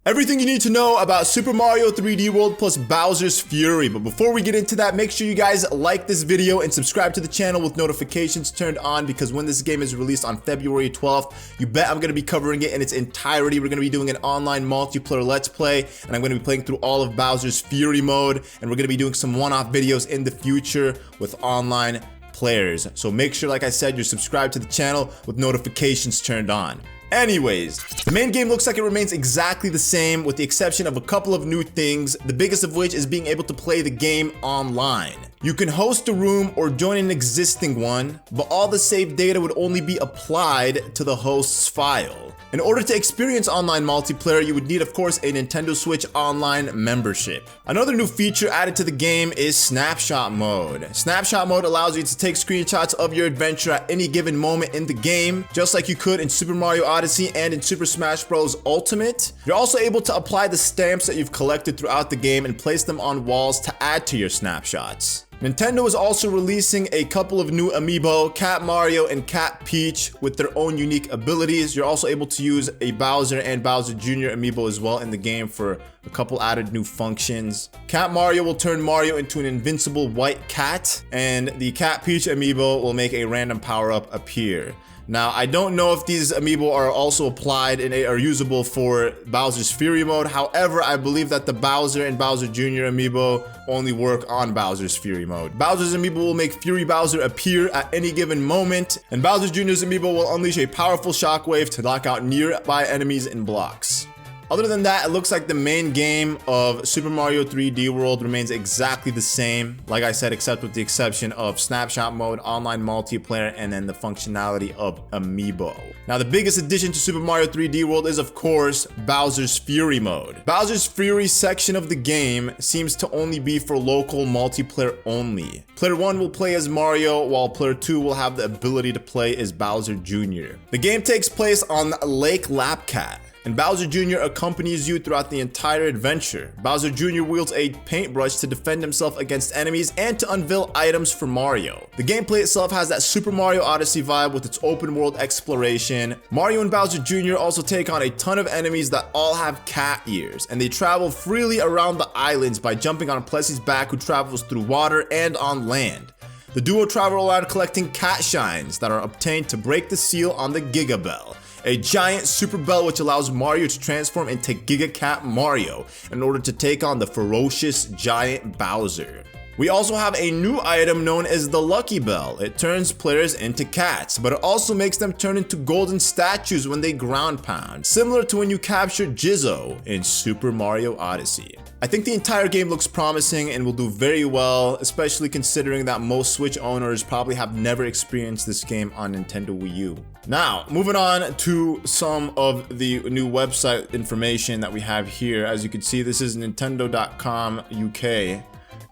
Everything you need to know about Super Mario 3D World plus Bowser's Fury. But before we get into that, make sure you guys like this video and subscribe to the channel with notifications turned on, because when this game is released on February 12th, you bet I'm going to be covering it in its entirety. We're going to be doing an online multiplayer let's play, and I'm going to be playing through all of Bowser's Fury mode, and we're going to be doing some one-off videos in the future with online players. So make sure, like I said, you're subscribed to the channel with notifications turned on. Anyways, the main game looks like it remains exactly the same with the exception of a couple of new things, the biggest of which is being able to play the game online. You can host a room or join an existing one, but all the saved data would only be applied to the host's file. In order to experience online multiplayer, you would need, of course, a Nintendo Switch Online membership. Another new feature added to the game is Snapshot Mode. Snapshot Mode allows you to take screenshots of your adventure at any given moment in the game, just like you could in Super Mario Odyssey and in Super Smash Bros. Ultimate. You're also able to apply the stamps that you've collected throughout the game and place them on walls to add to your snapshots. Nintendo is also releasing a couple of new amiibo, Cat Mario and Cat Peach, with their own unique abilities. You're also able to use a Bowser and Bowser Jr. amiibo as well in the game for a couple added new functions. Cat Mario will turn Mario into an invincible white cat, and the Cat Peach amiibo will make a random power-up appear. Now, I don't know if these amiibo are also applied and are usable for Bowser's Fury mode. However, I believe that the Bowser and Bowser Jr. amiibo only work on Bowser's Fury mode. Bowser's amiibo will make Fury Bowser appear at any given moment, and Bowser Jr.'s amiibo will unleash a powerful shockwave to knock out nearby enemies and blocks. Other than that, it looks like the main game of Super Mario 3D World remains exactly the same, like I said, except with the exception of Snapshot Mode, online multiplayer, and then the functionality of Amiibo. Now, the biggest addition to Super Mario 3D World is, of course, Bowser's Fury mode. Bowser's Fury section of the game seems to only be for local multiplayer only. Player 1 will play as Mario, while Player 2 will have the ability to play as Bowser Jr. The game takes place on Lake Lapcat, and Bowser Jr. accompanies you throughout the entire adventure. Bowser Jr. wields a paintbrush to defend himself against enemies and to unveil items for Mario. The gameplay itself has that Super Mario Odyssey vibe with its open world exploration. Mario and Bowser Jr. also take on a ton of enemies that all have cat ears, and they travel freely around the islands by jumping on Plessy's back, who travels through water and on land. The duo travel around collecting cat shines that are obtained to break the seal on the Giga Bell, a giant super bell which allows Mario to transform into Giga Cat Mario in order to take on the ferocious giant Bowser. We also have a new item known as the Lucky Bell. It turns players into cats, but it also makes them turn into golden statues when they ground pound, similar to when you captured Jizzo in Super Mario Odyssey. I think the entire game looks promising and will do very well, especially considering that most Switch owners probably have never experienced this game on Nintendo Wii U. Now, moving on to some of the new website information that we have here. As you can see, this is Nintendo.com UK.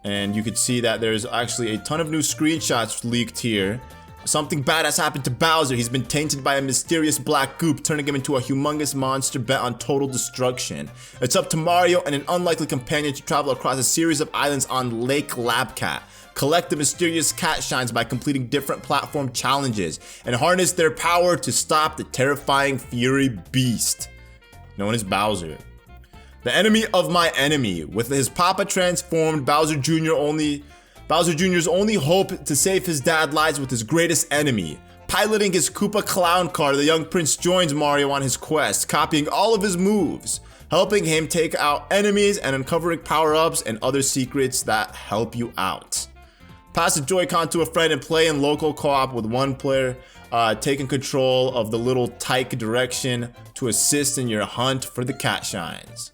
And you can see that there's actually a ton of new screenshots leaked here. Something bad has happened to Bowser. He's been tainted by a mysterious black goop, turning him into a humongous monster bent on total destruction. It's up to Mario and an unlikely companion to travel across a series of islands on Lake Lapcat, collect the mysterious cat shines by completing different platform challenges, and harness their power to stop the terrifying Fury Beast, known as Bowser. The enemy of my enemy. With his papa transformed, Bowser Jr.'s only hope to save his dad lies with his greatest enemy. Piloting his Koopa clown car, the young prince joins Mario on his quest, copying all of his moves, helping him take out enemies and uncovering power-ups and other secrets that help you out. Pass the Joy-Con to a friend and play in local co-op with one player taking control of the little tyke direction to assist in your hunt for the cat shines.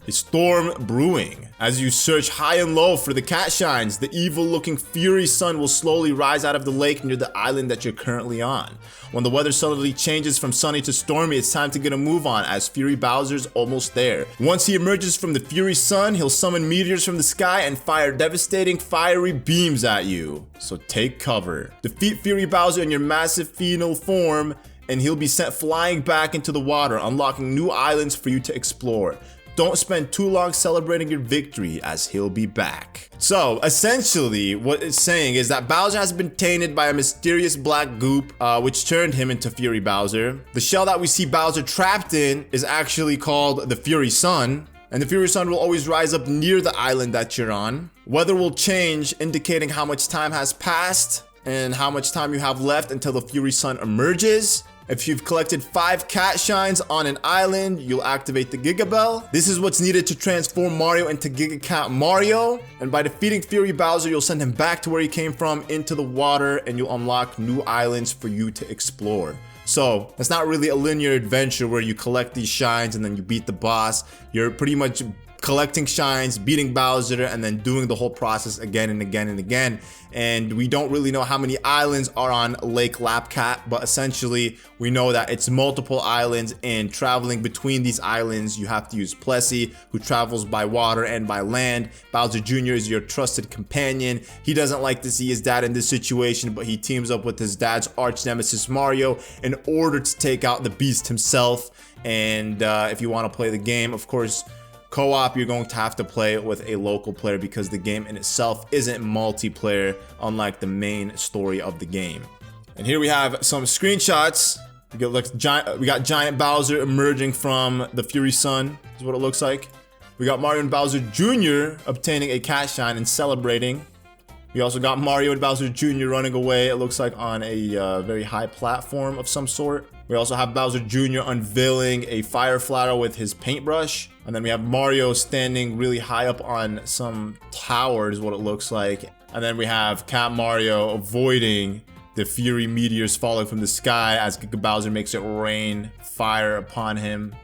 A storm brewing. As you search high and low for the cat shines, the evil-looking Fury Sun will slowly rise out of the lake near the island that you're currently on. When the weather suddenly changes from sunny to stormy, it's time to get a move on, as Fury Bowser's almost there. Once he emerges from the Fury Sun, he'll summon meteors from the sky and fire devastating fiery beams at you. So take cover. Defeat Fury Bowser in your massive phenol form, and he'll be sent flying back into the water, unlocking new islands for you to explore. Don't spend too long celebrating your victory, as he'll be back. So essentially what it's saying is that Bowser has been tainted by a mysterious black goop, which turned him into Fury Bowser. The shell that we see Bowser trapped in is actually called the Fury Sun, and the Fury Sun will always rise up near the island that you're on. Weather will change, indicating how much time has passed and how much time you have left until the Fury Sun emerges. If you've collected 5 cat shines on an island, you'll activate the Giga Bell. This is what's needed to transform Mario into Giga Cat Mario. And by defeating Fury Bowser, you'll send him back to where he came from, into the water, and you'll unlock new islands for you to explore. So it's not really a linear adventure where you collect these shines and then you beat the boss. You're pretty much collecting shines, beating Bowser, and then doing the whole process again and again and again. And we don't really know how many islands are on Lake Lapcat, but essentially we know that it's multiple islands, and traveling between these islands you have to use Plessy, who travels by water and by land. Bowser Jr. is your trusted companion. He doesn't like to see his dad in this situation, but he teams up with his dad's arch nemesis Mario in order to take out the beast himself. And if you want to play the game, of course, co-op, you're going to have to play with a local player because the game in itself isn't multiplayer, unlike the main story of the game. And here we have some screenshots. We got giant Bowser emerging from the Fury Sun, is what it looks like. We got Mario and Bowser Jr. obtaining a cat shine and celebrating. We also got Mario and Bowser Jr. running away, it looks like on a very high platform of some sort. We also have Bowser Jr. unveiling a fire flower with his paintbrush. And then we have Mario standing really high up on some tower, is what it looks like. And then we have Cat Mario avoiding the Fury meteors falling from the sky as Giga Bowser makes it rain fire upon him.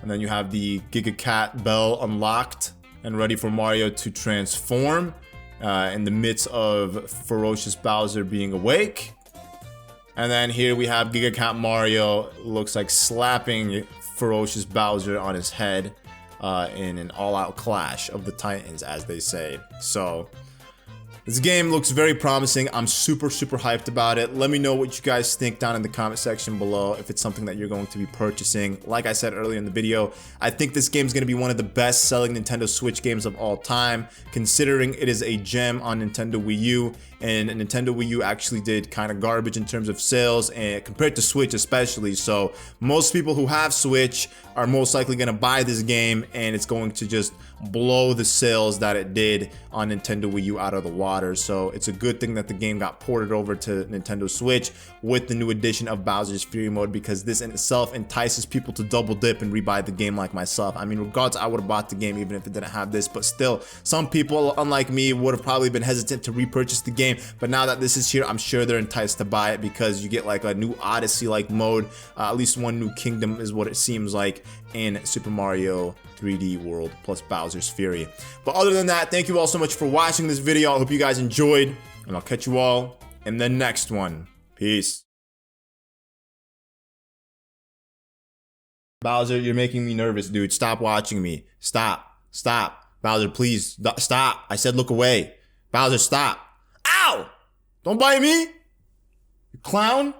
And then you have the Giga Cat Bell unlocked and ready for Mario to transform in the midst of ferocious Bowser being awake. And then here we have Giga Cat Mario, looks like slapping ferocious Bowser on his head in an all-out clash of the Titans, as they say. So this game looks very promising. I'm super hyped about it. Let me know what you guys think down in the comment section below if it's something that you're going to be purchasing. Like I said earlier in the video, I think this game is going to be one of the best selling Nintendo Switch games of all time, considering it is a gem on Nintendo Wii U, and Nintendo Wii U actually did kind of garbage in terms of sales, and compared to Switch especially. So most people who have Switch are most likely going to buy this game, and it's going to just blow the sales that it did on Nintendo Wii U out of the water. So it's a good thing that the game got ported over to Nintendo Switch with the new edition of Bowser's Fury Mode, because this in itself entices people to double dip and rebuy the game like myself. I mean, regardless, I would have bought the game even if it didn't have this, but still, some people, unlike me, would have probably been hesitant to repurchase the game. But now that this is here, I'm sure they're enticed to buy it, because you get like a new Odyssey-like mode, at least one new kingdom is what it seems like in Super Mario 3D World plus Bowser's Fury. But other than that, thank you all so much for watching this video. I hope you guys enjoyed, and I'll catch you all in the next one. Peace. Bowser, you're making me nervous, dude. Stop watching me. Stop. Bowser, please, stop. I said look away. Bowser, stop. Ow! Don't bite me, you clown.